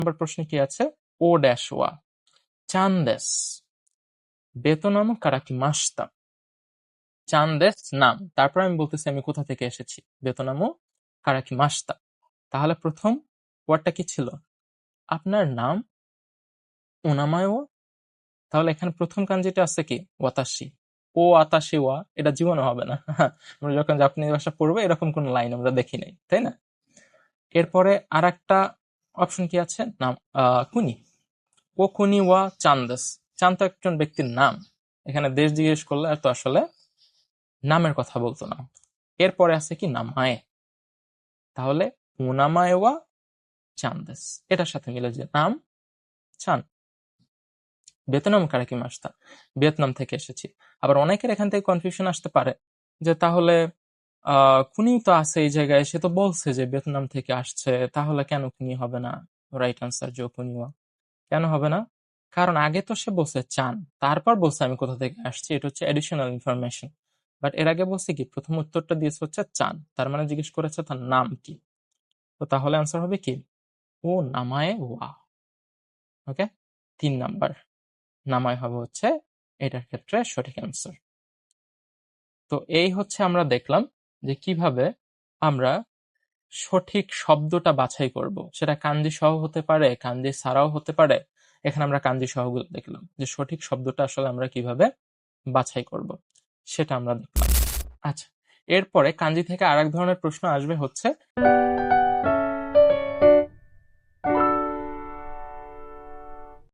নম্বর প্রশ্নে কি আছে? ও ড্যাশ ওয়া চান্দেস বেতনামু কারাকি মাস্তা। চান্দেস নাম, তারপর আমি বলতেছি আমি কোথা থেকে এসেছি, বেতনামু কারাকি মাস্তা। তাহলে প্রথম ওয়ার্ডটা কি ছিল? আপনার নাম ওনামায়ও। তাহলে এখানে প্রথম কাঞ্জিটা আছে কি? ওয়াতাশি। ও আতাশি ওয়া, এটা জীবনে হবে না। আমরা যখন জাপানি ভাষা পড়বো এরকম কোন লাইন আমরা দেখি নাই, তাই না? এরপরে আর একটা অপশন কি আছে? নাম কুনি। ও কুনি ওয়া চান্দেস। চান তো একজন ব্যক্তির নাম, এখানে দেশ জিজ্ঞেস করলে তো আসলে নামের কথা বলতো না। এরপরে আছে কি? নামায়ে। তাহলে উনামায়ে ওয়া চান্দেস, এটার সাথে মিলে যে নাম চান। ভিয়েতনাম কারাকি মাস্তা, ভিয়েতনাম থেকে এসেছি। আবার অনেকের এখান থেকে কনফিউশন আসতে পারে যে তাহলে কুনি তো আছে এই জায়গায়, সে তো বলছে যে ভিয়েতনাম থেকে আসছে, তাহলে কেন কুনি হবে না? রাইট আনসার জো কুনিওয়া। কেন হবে না? কারণ আগে তো সে বলছে চান, তারপর বলছে আমি কোথা থেকে আসছি, এটা হচ্ছে এডিশনাল ইনফরমেশন। বাট এর আগে বলছে কি, প্রথম উত্তরটা দিয়েছে হচ্ছে চান, তার মানে জিজ্ঞেস করেছে তার নাম কি। তো তাহলে আনসার হবে কি? ও নামায়ে ওয়া। ওকে, 3 নাম্বার নামায় হবে হচ্ছে এটার ক্ষেত্রে সঠিক অ্যান্সার। তো এই হচ্ছে আমরা দেখলাম যে কিভাবে আমরা সঠিক শব্দটা বাছাই করব, সেটা কাঞ্জি সহ হতে পারে, কাঞ্জি ছাড়াও হতে পারে। এখানে আমরা কাঞ্জি সহগুলো দেখলাম, যে সঠিক শব্দটা আসলে আমরা কিভাবে বাছাই করব সেটা আমরা দেখলাম। আচ্ছা, এরপরে কাঞ্জি থেকে আরেক ধরনের প্রশ্ন আসবে হচ্ছে